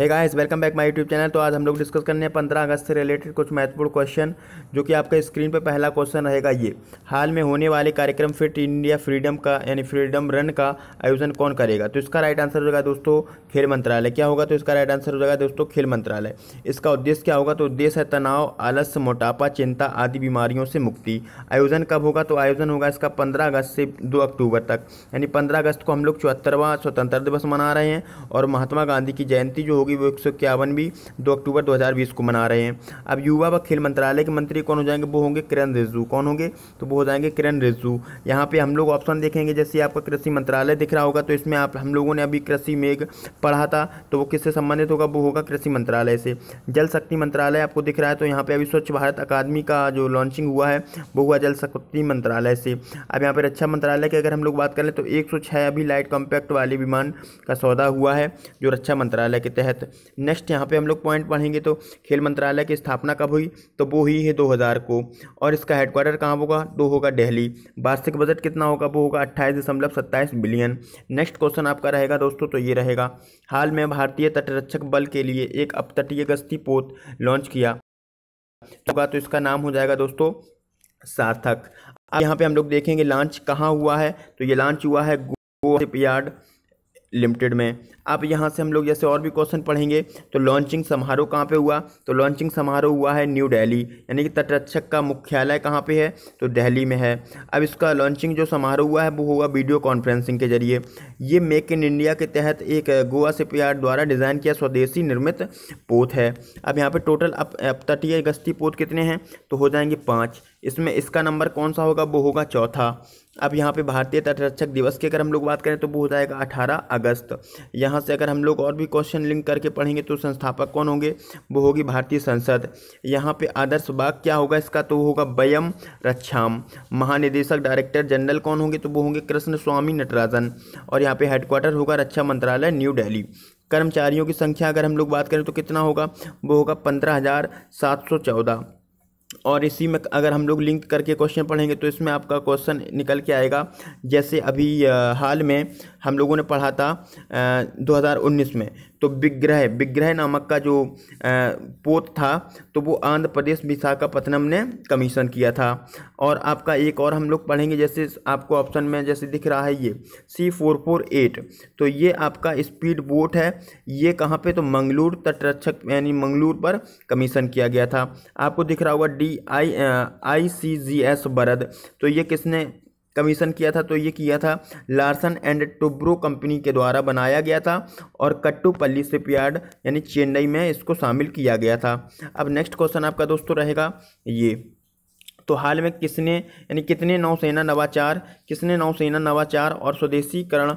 Hey guys, welcome back my YouTube channel. तो आज हम लोग डिस्कस करने हैं 15 अगस्त से रिलेटेड कुछ महत्वपूर्ण क्वेश्चन, जो कि आपका स्क्रीन पे पहला क्वेश्चन रहेगा ये। हाल में होने वाले कार्यक्रम फिट इंडिया फ्रीडम का यानी फ्रीडम रन का आयोजन कौन करेगा? तो इसका राइट आंसर हो जाएगा दोस्तों खेल मंत्रालय। क्या होगा? तो इसका राइट आंसर हो जाएगा दोस्तों खेल मंत्रालय। इसका उद्देश्य क्या होगा? तो उद्देश्य है तनाव, आलस्य, मोटापा, चिंता आदि बीमारियों से मुक्ति। आयोजन कब होगा? तो आयोजन होगा इसका 15 अगस्त से 2 अक्टूबर तक, यानी 15 अगस्त को हम लोग 74वां स्वतंत्रता दिवस मना रहे हैं और महात्मा गांधी की जयंती जो होगी वो 151वीं 2 अक्टूबर 2020 को मना रहे हैं। अब युवा व खेल मंत्रालय के मंत्री कौन हो जाएंगे? वो होंगे किरण रिजिजू। कौन होंगे? तो वो हो जाएंगे किरण रिजिजू। यहाँ पे हम लोग ऑप्शन देखेंगे, जैसे आपका कृषि मंत्रालय दिख रहा होगा, तो इसमें आप हम लोगों ने अभी कृषि मेघ पढ़ा था, तो वो किससे संबंधित होगा? वो होगा कृषि मंत्रालय से। जल शक्ति मंत्रालय आपको दिख रहा है, तो यहाँ पे अभी स्वच्छ भारत अकादमी का जो लॉन्चिंग हुआ है वो हुआ जल शक्ति मंत्रालय से। अब यहाँ पे रक्षा मंत्रालय की अगर हम लोग बात करें तो 106 अभी लाइट कॉम्पैक्ट वाले विमान का सौदा हुआ है जो रक्षा मंत्रालय के तहत। नेक्स्ट यहाँ पे हम लोग पॉइंट पढ़ेंगे, तो खेल मंत्रालय की स्थापना कब हुई? तो वो हुई है 2000 को। और इसका हेडक्वार्टर कहाँ होगा? तो होगा दिल्ली। वार्षिक बजट कितना होगा? वो होगा 28.27 बिलियन। नेक्स्ट क्वेश्चन आपका रहेगा दोस्तों, तो ये रहेगा, हाल में भारतीय तटरक्षक बल के लिए एक अपतटीय गश्ती पोत लॉन्च किया होगा, तो इसका नाम हो जाएगा दोस्तों सार्थक। अब यहाँ पे हम लोग देखेंगे लॉन्च कहाँ हुआ है, तो ये लॉन्च हुआ है गोवा शिपयार्ड लिमिटेड में। अब यहाँ से हम लोग जैसे और भी क्वेश्चन पढ़ेंगे, तो लॉन्चिंग समारोह कहाँ पे हुआ? तो लॉन्चिंग समारोह हुआ है न्यू दिल्ली, यानी कि तटरक्षक का मुख्यालय कहाँ पे है? तो दिल्ली में है। अब इसका लॉन्चिंग जो समारोह हुआ है वो होगा वीडियो कॉन्फ्रेंसिंग के जरिए। ये मेक इन इंडिया के तहत एक गोवा शिपयार्ड द्वारा डिज़ाइन किया स्वदेशी निर्मित पोत है। अब यहाँ पे टोटल अपतटीय गश्ती पोत कितने हैं? तो हो जाएंगे 5। इसमें इसका नंबर कौन सा होगा? वो होगा चौथा। अब यहाँ पे भारतीय तटरक्षक दिवस की अगर हम लोग बात करें तो वो हो जाएगा 18 अगस्त। यहाँ से अगर हम लोग और भी क्वेश्चन लिंक करके पढ़ेंगे तो संस्थापक कौन होंगे? वो होगी भारतीय संसद। यहाँ पे आदर्श बाग क्या होगा इसका? तो होगा वयम रक्षाम। महानिदेशक डायरेक्टर जनरल कौन होंगे? तो वो होंगे कृष्ण स्वामी नटराजन। और यहाँ पे हेडक्वार्टर होगा रक्षा मंत्रालय न्यू दिल्ली। कर्मचारियों की संख्या अगर हम लोग बात करें तो कितना होगा? वो होगा 15,714। और इसी में अगर हम लोग लिंक करके क्वेश्चन पढ़ेंगे तो इसमें आपका क्वेश्चन निकल के आएगा, जैसे अभी हाल में हम लोगों ने पढ़ा था 2019 में, तो विग्रह नामक का जो पोत था तो वो आंध्र प्रदेश विशाखापत्तनम ने कमीशन किया था। और आपका एक और हम लोग पढ़ेंगे, जैसे आपको ऑप्शन में जैसे दिख रहा है ये C448, तो ये आपका स्पीड बोट है। ये कहाँ पे? तो मंगलूर तटरक्षक यानी मंगलूर पर कमीशन किया गया था। आपको दिख रहा होगा ICGS बरद, तो ये किसने कमीशन किया था? तो ये किया था लार्सन एंड टुब्रो कंपनी के द्वारा बनाया गया था और कट्टुपल्ली शिपयार्ड यानी चेन्नई में इसको शामिल किया गया था। अब नेक्स्ट क्वेश्चन आपका दोस्तों रहेगा ये, तो हाल में किसने यानी कितने नौसेना नवाचार और स्वदेशीकरण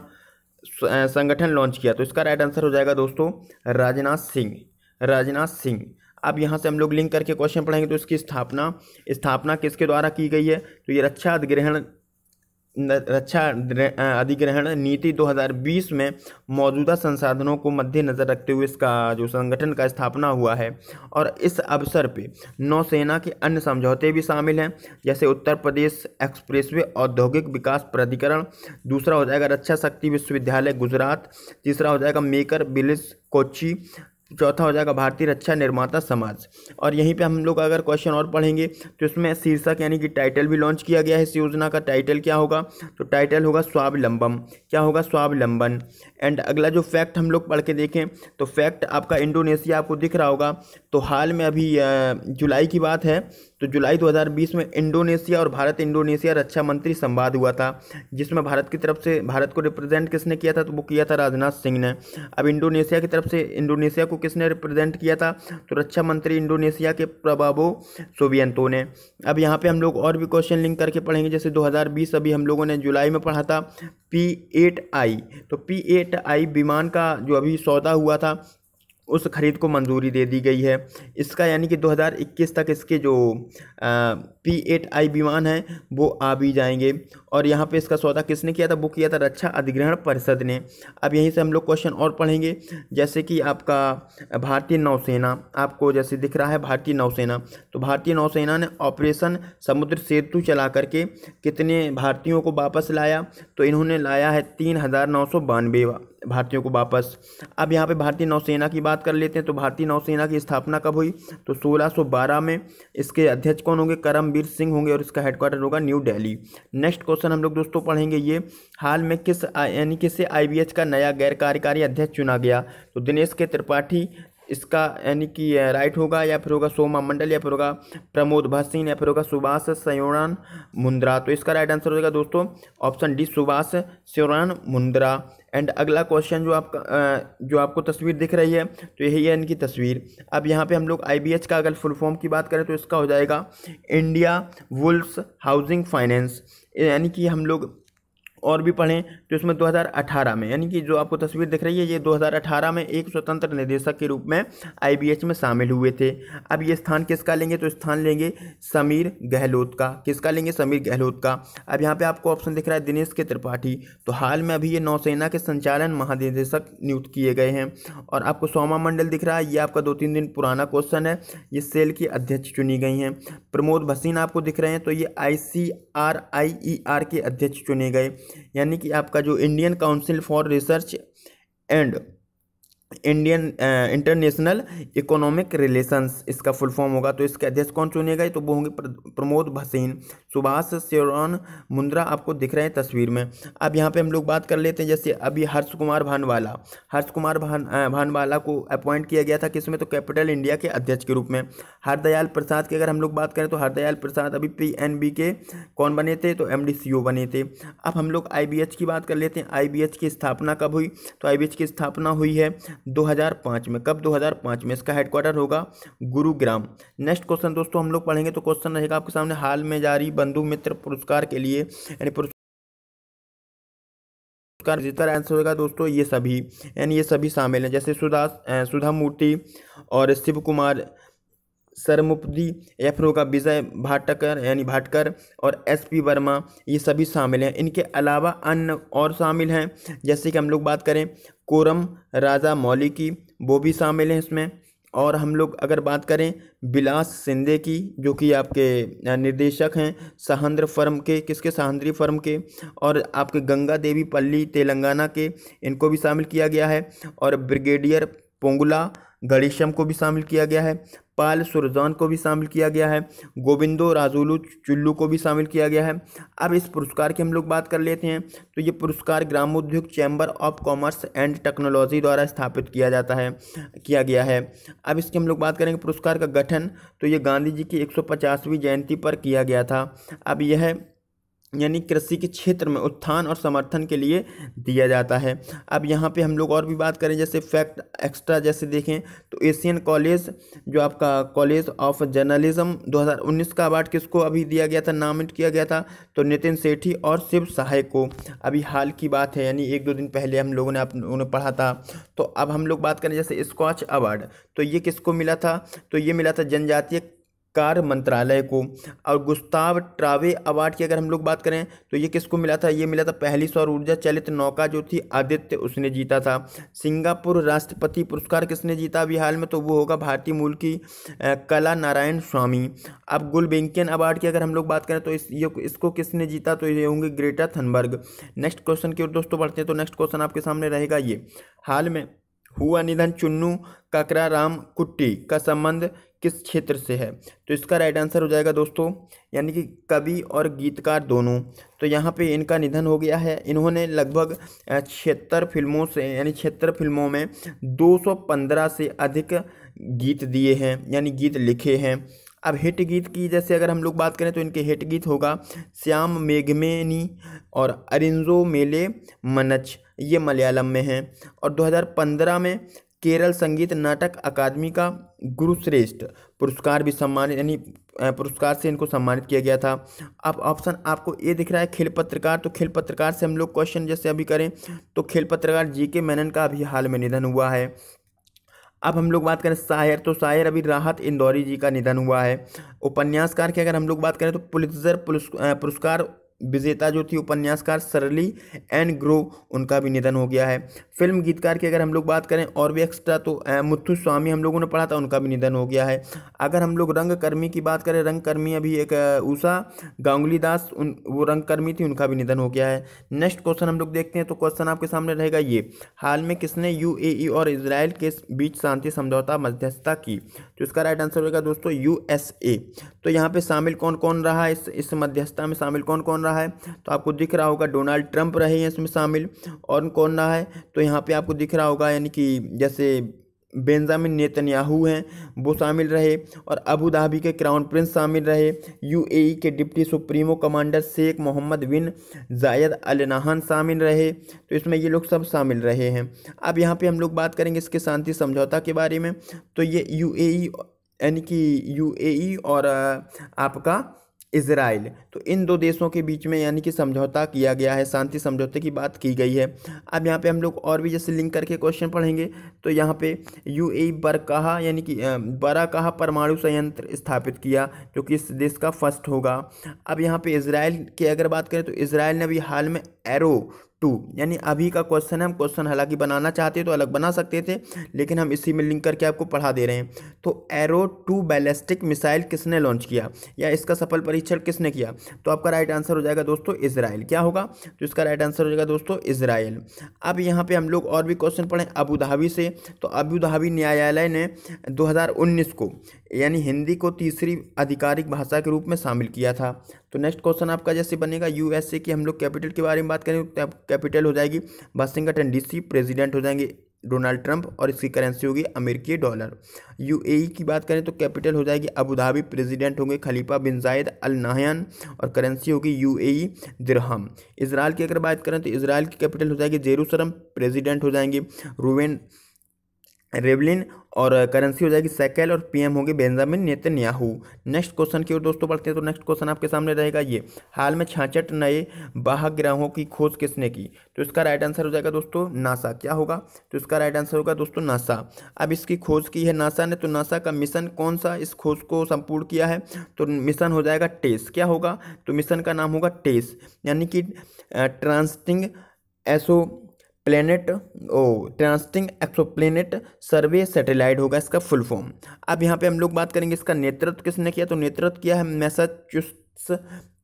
संगठन लॉन्च किया? तो इसका राइट आंसर हो जाएगा दोस्तों राजनाथ सिंह। अब यहाँ से हम लोग लिंक करके क्वेश्चन पढ़ेंगे, तो इसकी स्थापना किसके द्वारा की गई है? तो ये रक्षा अधिग्रहण नीति 2020 में मौजूदा संसाधनों को मद्देनजर रखते हुए इसका जो संगठन का स्थापना हुआ है। और इस अवसर पे नौसेना के अन्य समझौते भी शामिल हैं, जैसे उत्तर प्रदेश एक्सप्रेसवे औद्योगिक विकास प्राधिकरण। दूसरा हो जाएगा रक्षा शक्ति विश्वविद्यालय गुजरात। तीसरा हो जाएगा मेकर बिलिस कोच्चि। चौथा हो जाएगा भारतीय रक्षा निर्माता समाज। और यहीं पे हम लोग अगर क्वेश्चन और पढ़ेंगे तो इसमें शीर्षक यानी कि टाइटल भी लॉन्च किया गया है। इस योजना का टाइटल क्या होगा? तो टाइटल होगा स्वावलंबन। क्या होगा? स्वावलंबन। एंड अगला जो फैक्ट हम लोग पढ़ के देखें तो फैक्ट आपका इंडोनेशिया आपको दिख रहा होगा, तो हाल में अभी जुलाई की बात है, तो जुलाई 2020 में इंडोनेशिया और इंडोनेशिया रक्षा मंत्री संवाद हुआ था, जिसमें भारत की तरफ से भारत को रिप्रेजेंट किसने किया था? तो वो किया था राजनाथ सिंह ने। अब इंडोनेशिया की तरफ से इंडोनेशिया को किसने रिप्रेजेंट किया था? तो रक्षा मंत्री इंडोनेशिया के प्रबावो सुबियांतो ने। अब यहाँ पे हम लोग और भी क्वेश्चन लिंक करके पढ़ेंगे, जैसे 2020 अभी हम लोगों ने जुलाई में पढ़ा था P8I, तो P8I विमान का जो अभी सौदा हुआ था उस खरीद को मंजूरी दे दी गई है। इसका यानी कि 2021 तक इसके जो P8I विमान हैं वो आ भी जाएंगे। और यहाँ पे इसका सौदा किसने किया था, वो किया था रक्षा अधिग्रहण परिषद ने। अब यहीं से हम लोग क्वेश्चन और पढ़ेंगे, जैसे कि आपका भारतीय नौसेना, आपको जैसे दिख रहा है भारतीय नौसेना, तो भारतीय नौसेना ने ऑपरेशन समुद्र सेतु चला करके कितने भारतीयों को वापस लाया, तो इन्होंने लाया है 3,992 भारतीयों को वापस। अब यहाँ पे भारतीय नौसेना की बात कर लेते हैं, तो भारतीय नौसेना की स्थापना कब हुई, तो 1612 में। इसके अध्यक्ष कौन होंगे, करमबीर सिंह होंगे, और इसका हेडक्वार्टर होगा न्यू दिल्ली। नेक्स्ट क्वेश्चन हम लोग दोस्तों पढ़ेंगे ये, हाल में किसे IBH का नया गैर कार्यकारी अध्यक्ष चुना गया, तो दिनेश के त्रिपाठी इसका यानी कि राइट होगा, या फिर होगा सोमा मंडल, या फिर होगा प्रमोद भसीन, या फिर होगा सुभाष स्योरान मुंद्रा। तो इसका राइट आंसर हो जाएगा दोस्तों option D, Subhash Sheoran Mundra. And अगला क्वेश्चन जो आपको तस्वीर दिख रही है, तो यही है इनकी तस्वीर। अब यहाँ पे हम लोग IBH का अगर फुल फॉर्म की बात करें तो इसका हो जाएगा इंडिया वुल्स हाउसिंग फाइनेंस, यानी कि हम लोग और भी पढ़ें तो इसमें 2018 में, यानी कि जो आपको तस्वीर दिख रही है ये 2018 में एक स्वतंत्र निदेशक के रूप में IBH में शामिल हुए थे। अब ये स्थान किसका लेंगे, तो स्थान लेंगे समीर गहलोत का। किसका लेंगे, समीर गहलोत का। अब यहाँ पे आपको ऑप्शन दिख रहा है दिनेश के त्रिपाठी, तो हाल में अभी ये नौसेना के संचालन महानिदेशक नियुक्त किए गए हैं। और आपको सोमा मंडल दिख रहा है, ये आपका 2-3 दिन पुराना क्वेश्चन है, ये सेल की अध्यक्ष चुनी गई हैं। प्रमोद भसीन आपको दिख रहे हैं, तो ये ICRIER के अध्यक्ष चुने गए, यानी कि आपका जो Indian council for research and Indian international economic relations इसका फुल फॉर्म होगा। तो इसके अध्यक्ष कौन चुने गए, तो वो होंगे प्रमोद भसीन। सुभाष स्योरान मुंद्रा आपको दिख रहे हैं तस्वीर में। अब यहाँ पे हम लोग बात कर लेते हैं, जैसे अभी हर्ष कुमार भानवाला को अपॉइंट किया गया था किसमें, तो कैपिटल इंडिया के अध्यक्ष के रूप में। हरदयाल प्रसाद की अगर हम लोग बात करें तो हरदयाल प्रसाद अभी PNB के कौन बने थे, तो MD CO बने थे। अब हम लोग IBH की बात कर लेते हैं, IBH की स्थापना कब हुई, तो IBH की स्थापना हुई है 2005 में। कब, 2005 में। इसका हेडक्वार्टर होगा गुरुग्राम। नेक्स्ट क्वेश्चन दोस्तों हम लोग पढ़ेंगे, तो क्वेश्चन रहेगा आपके सामने, हाल में जारी बंधु मित्र पुरस्कार के लिए यानी पुरस्कार जिसका आंसर होगा दोस्तों ये सभी, यानी ये सभी शामिल हैं, जैसे सुधा मूर्ति और शिव कुमार सरमुपदी, या फिर होगा विजय भाटकर यानी भाटकर और SP वर्मा, ये सभी शामिल हैं। इनके अलावा अन्य और शामिल हैं, जैसे कि हम लोग बात करें कोरम राजा मौली की, वो भी शामिल हैं इसमें। और हम लोग अगर बात करें विलास शिंदे की, जो कि आपके निर्देशक हैं सह्याद्री फर्म के, किसके, सह्याद्री फर्म के। और आपके गंगा देवी पल्ली तेलंगाना के, इनको भी शामिल किया गया है। और ब्रिगेडियर पोंगुला गणेशम को भी शामिल किया गया है। पाल सुरजान को भी शामिल किया गया है। गोविंदो राजुलू चुल्लू को भी शामिल किया गया है। अब इस पुरस्कार की हम लोग बात कर लेते हैं, तो ये पुरस्कार ग्रामोद्योग chamber of commerce and technology द्वारा स्थापित किया गया है। अब इसकी हम लोग बात करेंगे पुरस्कार का गठन, तो ये गांधी जी की 150वीं जयंती पर किया गया था। अब यह यानी कृषि के क्षेत्र में उत्थान और समर्थन के लिए दिया जाता है। अब यहाँ पे हम लोग और भी बात करें, जैसे फैक्ट एक्स्ट्रा जैसे देखें तो एशियन कॉलेज, जो आपका कॉलेज ऑफ जर्नलिज्म 2019 का अवार्ड किसको अभी दिया गया था, नामित किया गया था, तो नितिन सेठी और शिव सहाय को। अभी हाल की बात है, यानी 1-2 दिन पहले हम लोगों ने उन्हें पढ़ा था। तो अब हम लोग बात करें जैसे स्कॉच अवार्ड, तो ये किसको मिला था, तो ये मिला था जनजातीय कार्य मंत्रालय को। और गुस्ताव ट्रावे अवार्ड की अगर हम लोग बात करें तो ये किसको मिला था, ये मिला था पहली सौर ऊर्जा चलित नौका जो थी आदित्य, उसने जीता था। सिंगापुर राष्ट्रपति पुरस्कार किसने जीता अभी हाल में, तो वो होगा भारतीय मूल की कला नारायण स्वामी। अब गुलबेंकियन अवार्ड की अगर हम लोग बात करें तो इसको किसने जीता, तो ये होंगे ग्रेटा थनबर्ग। नेक्स्ट क्वेश्चन की ओर दोस्तों बढ़ते हैं, तो नेक्स्ट क्वेश्चन आपके सामने रहेगा ये, हाल में हुआ निधन चुन्नू काकरा राम कुट्टी का संबंध किस क्षेत्र से है, तो इसका राइट आंसर हो जाएगा दोस्तों यानी कि कवि और गीतकार दोनों। तो यहाँ पे इनका निधन हो गया है। इन्होंने लगभग 76 फिल्मों से यानी 76 फिल्मों में 215 से अधिक गीत दिए हैं, यानी गीत लिखे हैं। अब हिट गीत की जैसे अगर हम लोग बात करें तो इनके हिट गीत होगा श्याम मेघमेनी और अरिंजो मेले मनच, ये मलयालम में हैं। और 2015 में केरल संगीत नाटक अकादमी का गुरुश्रेष्ठ पुरस्कार भी सम्मानित, यानी पुरस्कार से इनको सम्मानित किया गया था। अब ऑप्शन आपको ये दिख रहा है खेल पत्रकार, तो खेल पत्रकार से हम लोग क्वेश्चन जैसे अभी करें तो खेल पत्रकार GK मेनन का अभी हाल में निधन हुआ है। अब हम लोग बात करें शायर, तो शायर अभी राहत इंदौरी जी का निधन हुआ है। उपन्यासकार की अगर हम लोग बात करें तो पुलित्जर पुरस्कार विजेता जो थी उपन्यासकार शर्ली एन ग्रो, उनका भी निधन हो गया है। फिल्म गीतकार की अगर हम लोग बात करें और भी एक्स्ट्रा तो मुत्थुस्वामी हम लोगों ने पढ़ा था, उनका भी निधन हो गया है। अगर हम लोग रंगकर्मी की बात करें, रंगकर्मी अभी एक उषा गांगुली दास, उन वो रंगकर्मी थी, उनका भी निधन हो गया है। नेक्स्ट क्वेश्चन हम लोग देखते हैं, तो क्वेश्चन आपके सामने रहेगा ये, हाल में किसने यूएई और इजराइल के बीच शांति समझौता मध्यस्थता की? तो इसका राइट आंसर होगा दोस्तों यूएसए। तो यहाँ पे शामिल कौन कौन रहा है, इस मध्यस्थता में शामिल कौन कौन रहा है? तो आपको दिख रहा होगा डोनाल्ड ट्रंप रहे हैं इसमें शामिल। और कौन रहा है? तो यहाँ पे आपको दिख रहा होगा, यानी कि जैसे बेंजामिन नेतन्याहू हैं, वो शामिल रहे। और अबू धाबी के क्राउन प्रिंस शामिल रहे। यूएई के deputy supremo commander Sheikh Mohammed bin Zayed Al नहान शामिल रहे। तो इसमें ये लोग सब शामिल रहे हैं। अब यहाँ पे हम लोग बात करेंगे इसके शांति समझौता के बारे में। तो ये यूएई, यानी कि यूएई और आपका इजराइल, तो इन दो देशों के बीच में यानी कि समझौता किया गया है, शांति समझौते की बात की गई है। अब यहाँ पे हम लोग और भी जैसे लिंक करके क्वेश्चन पढ़ेंगे। तो यहाँ पे यूएई बरकाहा, यानी कि बराकाहा परमाणु संयंत्र स्थापित किया, जो कि इस देश का फर्स्ट होगा। अब यहाँ पे इजराइल की अगर बात करें, तो इजराइल ने अभी हाल में एरो 2, यानी अभी का क्वेश्चन है, हम क्वेश्चन हालांकि बनाना चाहते तो अलग बना सकते थे, लेकिन हम इसी में लिंक करके आपको पढ़ा दे रहे हैं। तो एरो 2 बैलिस्टिक मिसाइल किसने लॉन्च किया, या इसका सफल परीक्षण किसने किया? तो आपका राइट आंसर हो जाएगा दोस्तों इजराइल। क्या होगा? तो इसका राइट आंसर हो जाएगा दोस्तों इजराइल। अब यहाँ पे हम लोग और भी क्वेश्चन पढ़ें अबू धाबी से। तो अबू धाबी न्यायालय ने 2019 को, यानी हिंदी को तीसरी आधिकारिक भाषा के रूप में शामिल किया था। तो नेक्स्ट क्वेश्चन आपका जैसे बनेगा, यूएसए की हम लोग कैपिटल के बारे में बात करें, तो कैपिटल हो जाएगी वाशिंगटन डीसी, प्रेसिडेंट हो जाएंगे डोनाल्ड ट्रंप, और इसकी करेंसी होगी अमेरिकी डॉलर। यूएई की बात करें तो कैपिटल हो जाएगी अबू धाबी, प्रेसिडेंट होंगे खलीफा बिन जायद अल नाहयान, और करेंसी होगी यूएई दिरहम। इजराइल की अगर बात करें तो इजराइल की कैपिटल हो जाएगी जेरूसलम, प्रेसिडेंट हो जाएंगे रूवेन रेवलिन, और करेंसी हो जाएगी शेकेल, और पीएम होंगे बेंजामिन नेतन्याहू। नेक्स्ट क्वेश्चन की ओर दोस्तों बढ़ते हैं। तो नेक्स्ट क्वेश्चन आपके सामने रहेगा ये, हाल में 66 नए बाह्यग्रहों की खोज किसने की? तो इसका राइट आंसर हो जाएगा दोस्तों नासा। क्या होगा? तो इसका राइट आंसर होगा दोस्तों नासा। अब इसकी खोज की है नासा ने, तो नासा का मिशन कौन सा इस खोज को संपूर्ण किया है? तो मिशन हो जाएगा टेस। क्या होगा? तो मिशन का नाम होगा टेस, यानी कि ट्रांसटिंग एसो प्लेनेट ट्रांसटिंग एक्सोप्लेनेट सर्वे सैटेलाइट होगा इसका फुल फॉर्म। अब यहाँ पे हम लोग बात करेंगे इसका नेतृत्व किसने किया? तो नेतृत्व किया है मैसाचुसेट्स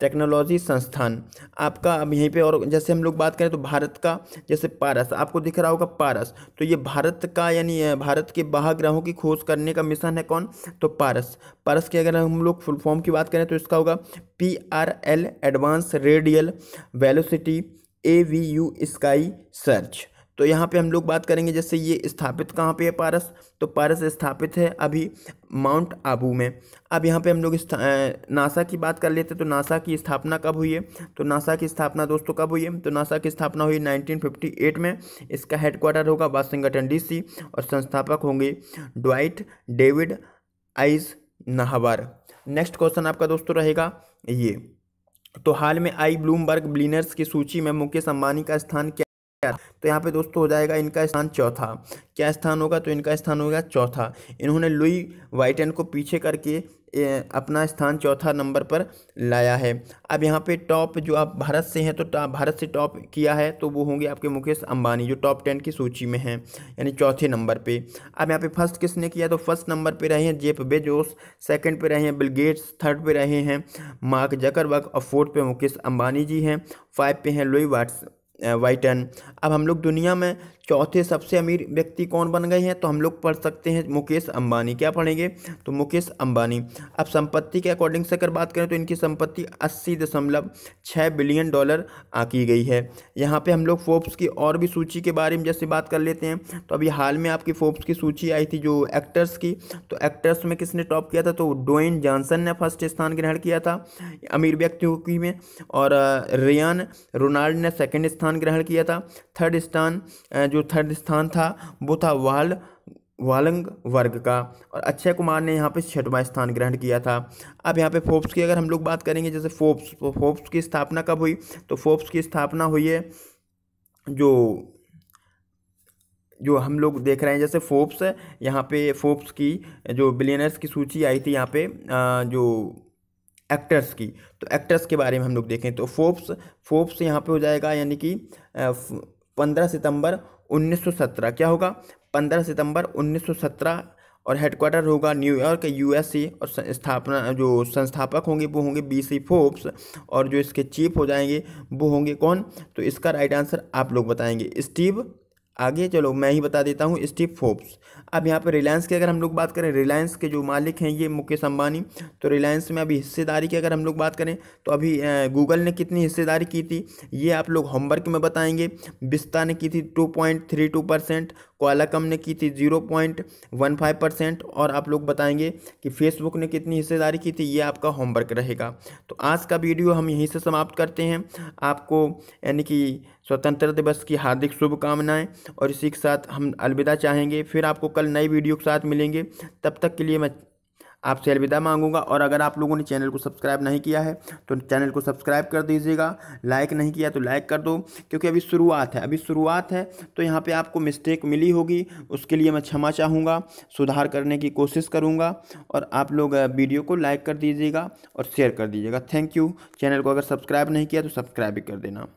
टेक्नोलॉजी संस्थान आपका। अब यहीं पे और जैसे हम लोग बात करें तो भारत का, जैसे पारस आपको दिख रहा होगा पारस, तो ये भारत का, यानी भारत के बाह्यग्रहों की खोज करने का मिशन है कौन? तो पारस। पारस की अगर हम लोग फुल फॉर्म की बात करें तो इसका होगा PRL, advance radial velocity AVU sky search. तो यहाँ पे हम लोग बात करेंगे, जैसे ये स्थापित कहाँ पे है पारस? तो पारस स्थापित है अभी माउंट आबू में। अब यहाँ पे हम लोग नासा की बात कर लेते हैं। तो नासा की स्थापना कब हुई है? तो नासा की स्थापना दोस्तों कब हुई है? तो नासा की स्थापना हुई 1958 में। इसका हेडक्वार्टर होगा वाशिंगटन DC, और संस्थापक होंगे ड्वाइट डेविड आइज़नहवर। नेक्स्ट क्वेश्चन आपका दोस्तों रहेगा ये, तो हाल में आई ब्लूमबर्ग बिलियनर्स की सूची में मुकेश अंबानी का स्थान क्या? तो यहाँ पे दोस्तों हो जाएगा इनका स्थान चौथा। क्या स्थान होगा? तो इनका स्थान होगा चौथा। इन्होंने लुई वाइटन को पीछे करके अपना स्थान चौथा नंबर पर लाया है। अब यहाँ पे टॉप जो आप भारत से हैं, तो भारत से टॉप किया है तो वो होंगे आपके मुकेश अंबानी, जो टॉप 10 की सूची में हैं, यानी चौथे नंबर पे। अब यहाँ पे फर्स्ट किसने किया? तो फर्स्ट नंबर पे रहे हैं जेफ बेजोस, सेकंड पे रहे हैं बिल गेट्स, थर्ड पे रहे हैं मार्क जकरबर्ग, और फोर्थ पे मुकेश अंबानी जी हैं, 5 पे हैं लुई वाइटन। अब हम लोग दुनिया में चौथे सबसे अमीर व्यक्ति कौन बन गए हैं? तो हम लोग पढ़ सकते हैं मुकेश अंबानी। क्या पढ़ेंगे? तो मुकेश अंबानी। अब संपत्ति के अकॉर्डिंग से अगर बात करें तो इनकी संपत्ति 80.6 बिलियन डॉलर आंकी गई है। यहाँ पे हम लोग फोर्ब्स की और भी सूची के बारे में जैसे बात कर लेते हैं। तो अभी हाल में आपकी फोर्ब्स की सूची आई थी जो एक्टर्स की, तो एक्टर्स में किसने टॉप किया था? तो ड्वेन जॉनसन ने फर्स्ट स्थान ग्रहण किया था अमीर व्यक्तियों की में, और रियान रोनाल्ड ने सेकंड स्थान ग्रहण किया था। थर्ड स्थान था वो था वालंग वर्ग का, और अक्षय कुमार ने यहाँ पे 6वां स्थान ग्रहण किया था। अब यहाँ पे फोर्ब्स की अगर हम लोग बात करेंगे, जैसे फोर्ब्स की स्थापना कब हुई? तो फोर्ब्स की स्थापना हुई है जो हम लोग देख रहे हैं, जैसे फोर्ब्स है यहाँ पे, फोर्ब्स की जो बिलियनर्स की सूची आई थी यहाँ पे, जो एक्टर्स की। तो एक्टर्स के बारे में हम लोग देखें तो फोर्ब्स यहाँ पे हो जाएगा, यानी कि 15 सितंबर 1917। क्या होगा? 15 सितंबर 1917। और हेडक्वार्टर होगा न्यूयॉर्क यूएसए। और स्थापना जो संस्थापक होंगे वो होंगे बीसी फोर्ब्स। और जो इसके चीफ हो जाएंगे वो होंगे कौन? तो इसका राइट आंसर आप लोग बताएंगे, स्टीव। आगे चलो मैं ही बता देता हूँ, स्टीव फोर्ब्स। अब यहाँ पे रिलायंस की अगर हम लोग बात करें, रिलायंस के जो मालिक हैं ये मुकेश अंबानी। तो रिलायंस में अभी हिस्सेदारी की अगर हम लोग बात करें तो अभी गूगल ने कितनी हिस्सेदारी की थी ये आप लोग होमवर्क में बताएंगे। विस्ता ने की थी 2.32%, क्वालकॉम ने की थी 0.15%। और आप लोग बताएंगे कि फेसबुक ने कितनी हिस्सेदारी की थी, ये आपका होमवर्क रहेगा। तो आज का वीडियो हम यहीं से समाप्त करते हैं। आपको यानी कि स्वतंत्रता दिवस की हार्दिक शुभकामनाएं। और इसी के साथ हम अलविदा चाहेंगे, फिर आपको कल नई वीडियो के साथ मिलेंगे। तब तक के लिए मैं आपसे अलविदा मांगूंगा। और अगर आप लोगों ने चैनल को सब्सक्राइब नहीं किया है तो चैनल को सब्सक्राइब कर दीजिएगा, लाइक नहीं किया तो लाइक कर दो, क्योंकि अभी शुरुआत है। तो यहाँ पे आपको मिस्टेक मिली होगी, उसके लिए मैं क्षमा चाहूँगा, सुधार करने की कोशिश करूँगा। और आप लोग वीडियो को लाइक कर दीजिएगा और शेयर कर दीजिएगा। Thank you. चैनल को अगर सब्सक्राइब नहीं किया तो सब्सक्राइब भी कर देना।